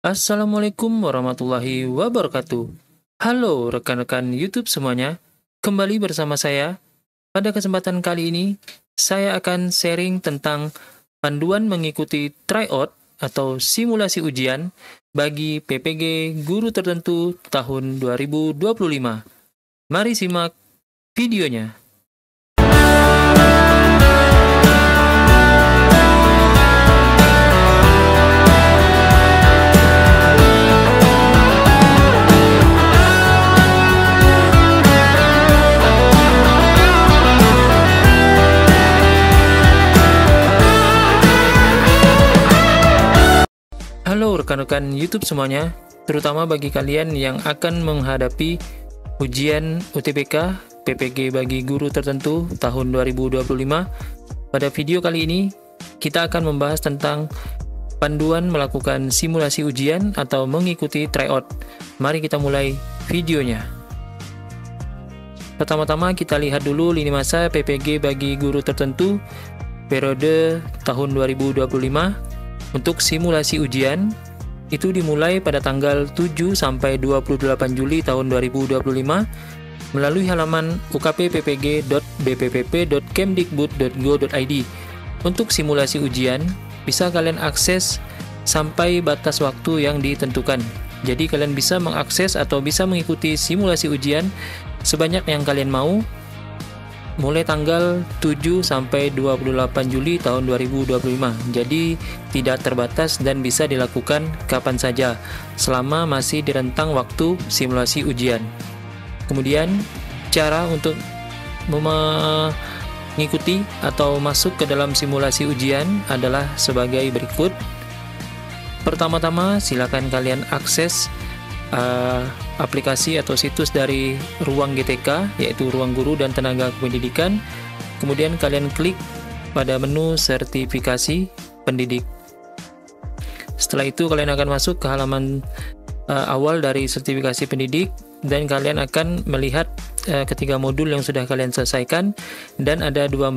Assalamualaikum warahmatullahi wabarakatuh. Halo rekan-rekan YouTube semuanya, kembali bersama saya. Pada kesempatan kali ini, saya akan sharing tentang panduan mengikuti tryout atau simulasi ujian bagi PPG guru tertentu tahun 2025. Mari simak videonya. Halo rekan-rekan YouTube semuanya, terutama bagi kalian yang akan menghadapi ujian UTBK PPG bagi guru tertentu tahun 2025. Pada video kali ini, kita akan membahas tentang panduan melakukan simulasi ujian atau mengikuti tryout. Mari kita mulai videonya. Pertama-tama kita lihat dulu lini masa PPG bagi guru tertentu periode tahun 2025. Untuk simulasi ujian, itu dimulai pada tanggal 7 sampai 28 Juli tahun 2025 melalui halaman ukppg.bppp.kemdikbud.go.id. Untuk simulasi ujian, bisa kalian akses sampai batas waktu yang ditentukan. Jadi kalian bisa mengakses atau bisa mengikuti simulasi ujian sebanyak yang kalian mau, mulai tanggal 7 sampai 28 Juli tahun 2025. Jadi tidak terbatas dan bisa dilakukan kapan saja selama masih di rentang waktu simulasi ujian. Kemudian cara untuk mengikuti atau masuk ke dalam simulasi ujian adalah sebagai berikut. Pertama-tama silakan kalian akses aplikasi atau situs dari Ruang GTK, yaitu Ruang Guru dan Tenaga Pendidikan. Kemudian kalian klik pada menu sertifikasi pendidik. Setelah itu kalian akan masuk ke halaman awal dari sertifikasi pendidik, dan kalian akan melihat ketiga modul yang sudah kalian selesaikan, dan ada dua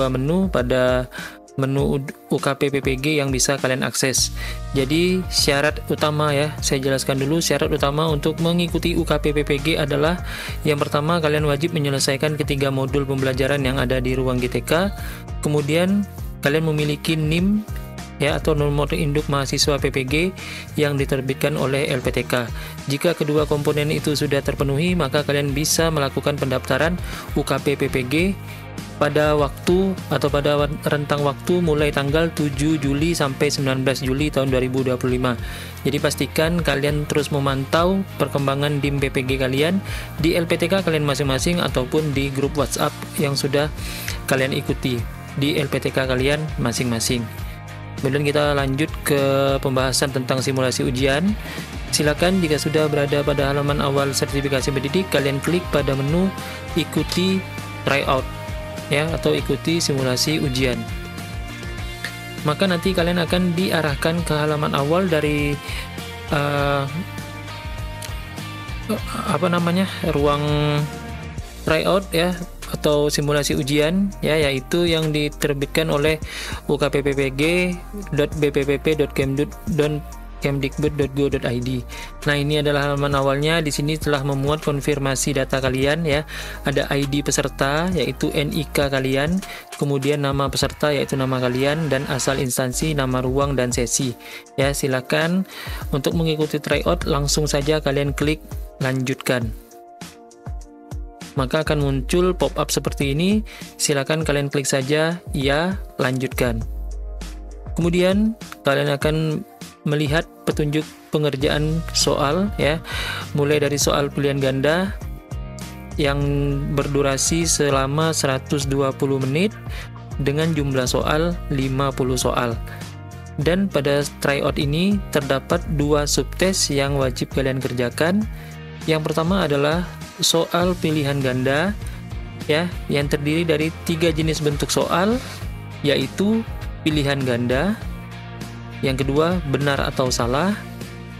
menu pada menu UKP PPG yang bisa kalian akses. Jadi syarat utama, ya, saya jelaskan dulu syarat utama untuk mengikuti UKP PPG adalah yang pertama, kalian wajib menyelesaikan ketiga modul pembelajaran yang ada di ruang GTK. Kemudian kalian memiliki NIM, ya, atau nomor induk mahasiswa PPG yang diterbitkan oleh LPTK. Jika kedua komponen itu sudah terpenuhi, maka kalian bisa melakukan pendaftaran UKP PPG pada waktu atau pada rentang waktu mulai tanggal 7 Juli sampai 19 Juli tahun 2025. Jadi pastikan kalian terus memantau perkembangan DIM PPG kalian di LPTK kalian masing-masing ataupun di grup WhatsApp yang sudah kalian ikuti di LPTK kalian masing-masing. Kemudian kita lanjut ke pembahasan tentang simulasi ujian. Silakan jika sudah berada pada halaman awal sertifikasi pendidik, kalian klik pada menu ikuti tryout, ya, atau ikuti simulasi ujian. Maka nanti kalian akan diarahkan ke halaman awal dari ruang tryout, ya, atau simulasi ujian, ya, yaitu yang diterbitkan oleh ukppg.bppp.kemdikbud.go.id. Nah, ini adalah halaman awalnya. Di sini telah memuat konfirmasi data kalian, ya. Ada ID peserta yaitu NIK kalian, kemudian nama peserta yaitu nama kalian, dan asal instansi, nama ruang dan sesi. Ya, silakan untuk mengikuti tryout langsung saja kalian klik lanjutkan. Maka akan muncul pop-up seperti ini. Silakan kalian klik saja ya, lanjutkan. Kemudian kalian akan melihat petunjuk pengerjaan soal, ya, mulai dari soal pilihan ganda yang berdurasi selama 120 menit dengan jumlah soal 50 soal. Dan pada tryout ini terdapat dua subtes yang wajib kalian kerjakan. Yang pertama adalah soal pilihan ganda, ya, yang terdiri dari 3 jenis bentuk soal, yaitu pilihan ganda. Yang kedua, benar atau salah.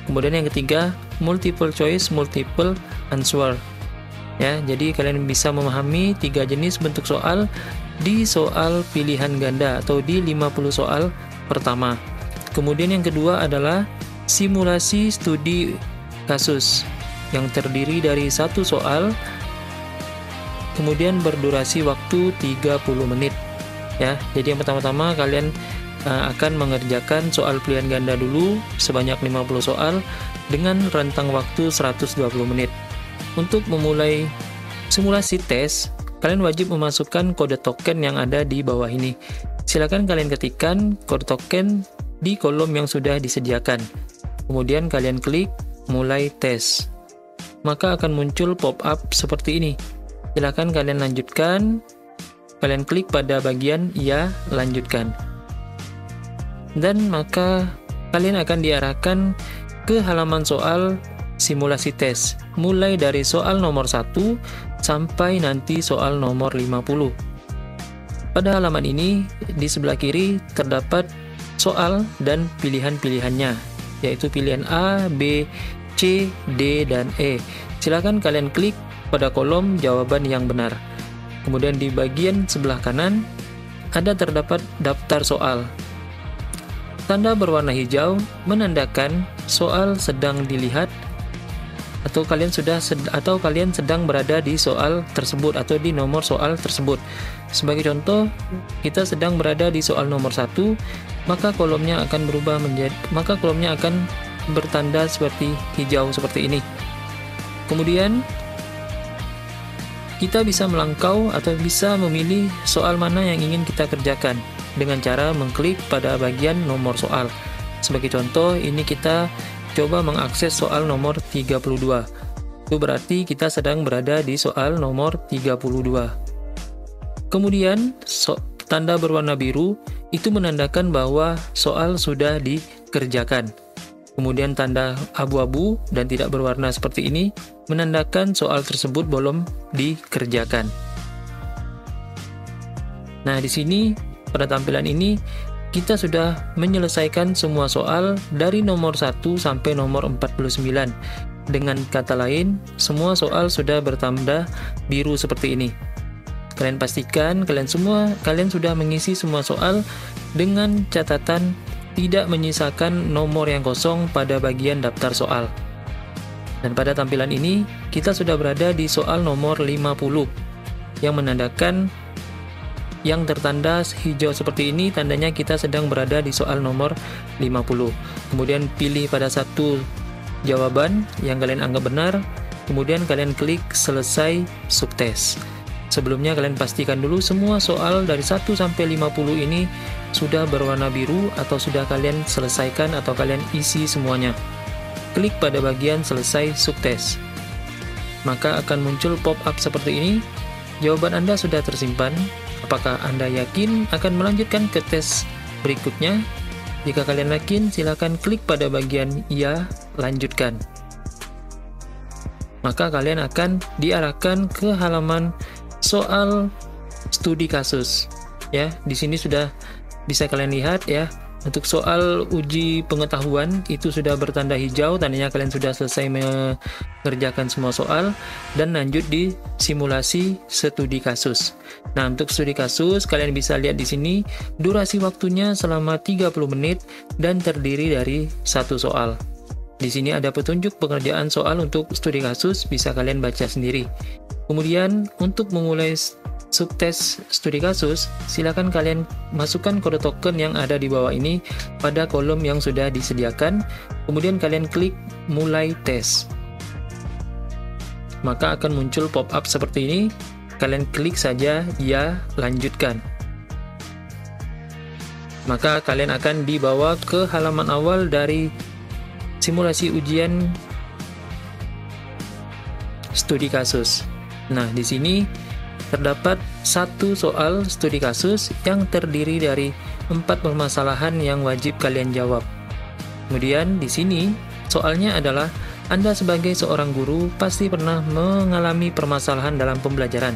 Kemudian yang ketiga, multiple choice, multiple answer. Ya, jadi kalian bisa memahami 3 jenis bentuk soal di soal pilihan ganda atau di 50 soal pertama. Kemudian yang kedua adalah simulasi studi kasus yang terdiri dari satu soal, kemudian berdurasi waktu 30 menit. Ya, jadi yang pertama-tama kalian akan mengerjakan soal pilihan ganda dulu sebanyak 50 soal dengan rentang waktu 120 menit. Untuk memulai simulasi tes, kalian wajib memasukkan kode token yang ada di bawah ini. Silakan kalian ketikkan kode token di kolom yang sudah disediakan. Kemudian kalian klik mulai tes. Maka akan muncul pop-up seperti ini. Silakan kalian lanjutkan. Kalian klik pada bagian ya, lanjutkan. Dan maka kalian akan diarahkan ke halaman soal simulasi tes, mulai dari soal nomor 1 sampai nanti soal nomor 50. Pada halaman ini, di sebelah kiri terdapat soal dan pilihan-pilihannya, yaitu pilihan A, B, C, D, dan E. Silakan kalian klik pada kolom jawaban yang benar. Kemudian di bagian sebelah kanan ada terdapat daftar soal. Tanda berwarna hijau menandakan soal sedang dilihat atau kalian sedang berada di soal tersebut atau di nomor soal tersebut. Sebagai contoh, kita sedang berada di soal nomor 1, maka kolomnya akan bertanda seperti hijau seperti ini. Kemudian kita bisa melangkau atau bisa memilih soal mana yang ingin kita kerjakan dengan cara mengklik pada bagian nomor soal. Sebagai contoh, ini kita coba mengakses soal nomor 32. Itu berarti kita sedang berada di soal nomor 32. Kemudian, tanda berwarna biru itu menandakan bahwa soal sudah dikerjakan. Kemudian tanda abu-abu dan tidak berwarna seperti ini menandakan soal tersebut belum dikerjakan. Nah, di sini pada tampilan ini kita sudah menyelesaikan semua soal dari nomor 1 sampai nomor 49. Dengan kata lain, semua soal sudah bertanda biru seperti ini. Kalian pastikan kalian sudah mengisi semua soal dengan catatan tidak menyisakan nomor yang kosong pada bagian daftar soal. Dan pada tampilan ini, kita sudah berada di soal nomor 50 yang menandakan yang tertanda hijau seperti ini, tandanya kita sedang berada di soal nomor 50. Kemudian pilih pada satu jawaban yang kalian anggap benar, kemudian kalian klik selesai subtes. Sebelumnya kalian pastikan dulu semua soal dari 1 sampai 50 ini sudah berwarna biru atau sudah kalian selesaikan atau kalian isi semuanya. Klik pada bagian selesai subtes. Maka akan muncul pop-up seperti ini. Jawaban Anda sudah tersimpan. Apakah Anda yakin akan melanjutkan ke tes berikutnya? Jika kalian yakin, silakan klik pada bagian ya, lanjutkan. Maka kalian akan diarahkan ke halaman soal studi kasus. Ya, di sini sudah bisa kalian lihat ya. Untuk soal uji pengetahuan itu sudah bertanda hijau, tandanya kalian sudah selesai mengerjakan semua soal dan lanjut di simulasi studi kasus. Nah, untuk studi kasus kalian bisa lihat di sini durasi waktunya selama 30 menit dan terdiri dari satu soal. Di sini ada petunjuk pengerjaan soal untuk studi kasus, bisa kalian baca sendiri. Kemudian untuk memulai subtes studi kasus, silakan kalian masukkan kode token yang ada di bawah ini pada kolom yang sudah disediakan. Kemudian kalian klik mulai tes. Maka akan muncul pop-up seperti ini. Kalian klik saja ya, lanjutkan. Maka kalian akan dibawa ke halaman awal dari simulasi ujian studi kasus. Nah, di sini terdapat satu soal studi kasus yang terdiri dari 4 permasalahan yang wajib kalian jawab. Kemudian di sini soalnya adalah Anda sebagai seorang guru pasti pernah mengalami permasalahan dalam pembelajaran.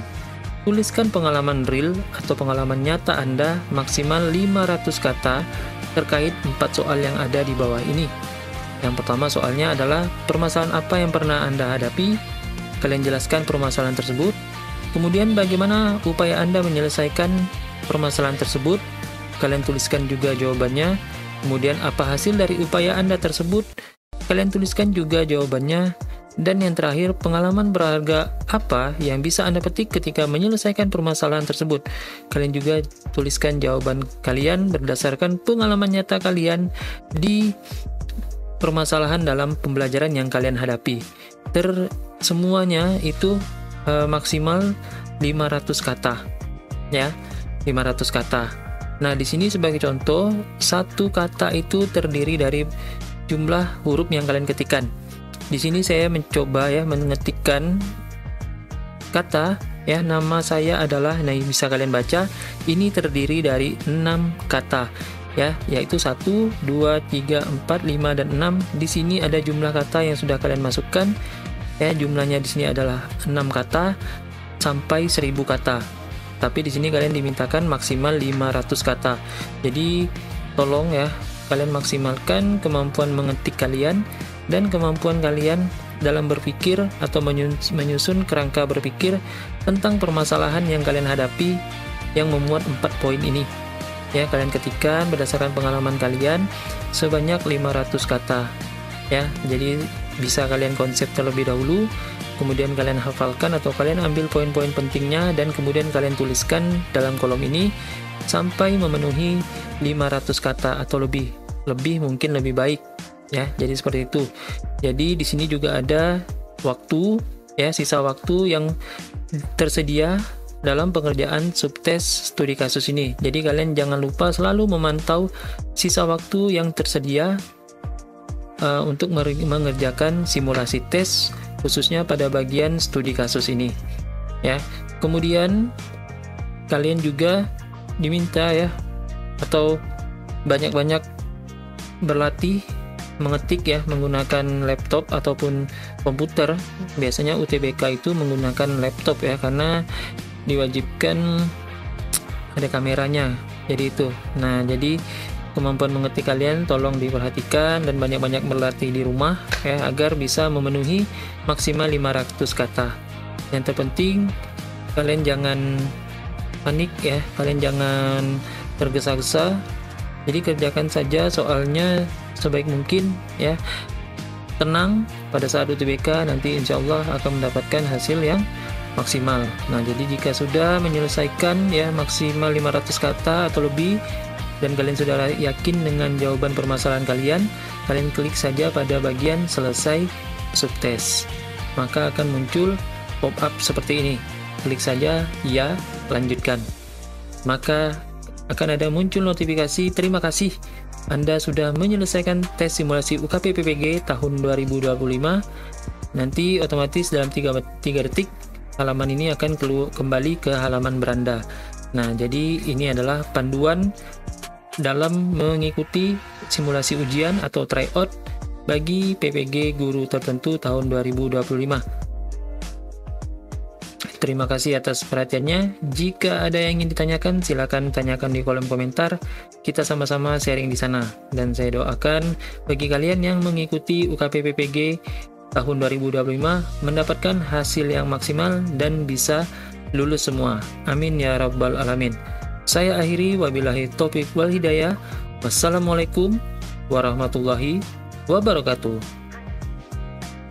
Tuliskan pengalaman real atau pengalaman nyata Anda maksimal 500 kata terkait 4 soal yang ada di bawah ini. Yang pertama soalnya adalah permasalahan apa yang pernah Anda hadapi. Kalian jelaskan permasalahan tersebut. Kemudian bagaimana upaya Anda menyelesaikan permasalahan tersebut? Kalian tuliskan juga jawabannya. Kemudian apa hasil dari upaya Anda tersebut? Kalian tuliskan juga jawabannya. Dan yang terakhir, pengalaman berharga apa yang bisa Anda petik ketika menyelesaikan permasalahan tersebut? Kalian juga tuliskan jawaban kalian berdasarkan pengalaman nyata kalian di permasalahan dalam pembelajaran yang kalian hadapi. Semuanya itu maksimal 500 kata. Ya, 500 kata. Nah, di sini sebagai contoh, satu kata itu terdiri dari jumlah huruf yang kalian ketikkan. Di sini saya mencoba ya mengetikkan kata ya, nama saya adalah, nah bisa kalian baca, ini terdiri dari 6 kata ya, yaitu 1, 2, 3, 4, 5 dan 6. Di sini ada jumlah kata yang sudah kalian masukkan ya, jumlahnya di sini adalah 6 kata sampai 1000 kata. Tapi di sini kalian dimintakan maksimal 500 kata. Jadi tolong ya kalian maksimalkan kemampuan mengetik kalian dan kemampuan kalian dalam berpikir atau menyusun kerangka berpikir tentang permasalahan yang kalian hadapi yang memuat 4 poin ini. Ya, kalian ketikkan berdasarkan pengalaman kalian sebanyak 500 kata. Ya, jadi bisa kalian konsep terlebih dahulu, kemudian kalian hafalkan atau kalian ambil poin-poin pentingnya dan kemudian kalian tuliskan dalam kolom ini sampai memenuhi 500 kata atau lebih mungkin lebih baik. Ya, jadi seperti itu. Jadi di sini juga ada waktu ya, sisa waktu yang tersedia dalam pengerjaan subtes studi kasus ini. Jadi kalian jangan lupa selalu memantau sisa waktu yang tersedia untuk mengerjakan simulasi tes khususnya pada bagian studi kasus ini. Ya. Kemudian kalian juga diminta ya atau banyak-banyak berlatih mengetik ya menggunakan laptop ataupun komputer. Biasanya UTBK itu menggunakan laptop ya, karena diwajibkan ada kameranya. Jadi itu. Nah, jadi kemampuan mengetik kalian tolong diperhatikan dan banyak-banyak berlatih di rumah ya agar bisa memenuhi maksimal 500 kata. Yang terpenting kalian jangan panik ya, kalian jangan tergesa-gesa. Jadi kerjakan saja soalnya sebaik mungkin ya. Tenang, pada saat UTBK nanti insya Allah akan mendapatkan hasil yang maksimal. Nah, jadi jika sudah menyelesaikan ya maksimal 500 kata atau lebih dan kalian sudah yakin dengan jawaban permasalahan kalian, kalian klik saja pada bagian selesai subtes. Maka akan muncul pop-up seperti ini. Klik saja ya, lanjutkan. Maka akan ada muncul notifikasi terima kasih Anda sudah menyelesaikan tes simulasi UKP PPG tahun 2025. Nanti otomatis dalam 3 detik halaman ini akan kembali ke halaman beranda. Nah, jadi ini adalah panduan dalam mengikuti simulasi ujian atau tryout bagi PPG guru tertentu tahun 2025. Terima kasih atas perhatiannya. Jika ada yang ingin ditanyakan, silakan tanyakan di kolom komentar. Kita sama-sama sharing di sana. Dan saya doakan bagi kalian yang mengikuti UKP PPG tahun 2025 mendapatkan hasil yang maksimal dan bisa lulus semua. Amin ya rabbal alamin. Saya akhiri, wabillahi taufiq wal hidayah. Wassalamualaikum warahmatullahi wabarakatuh.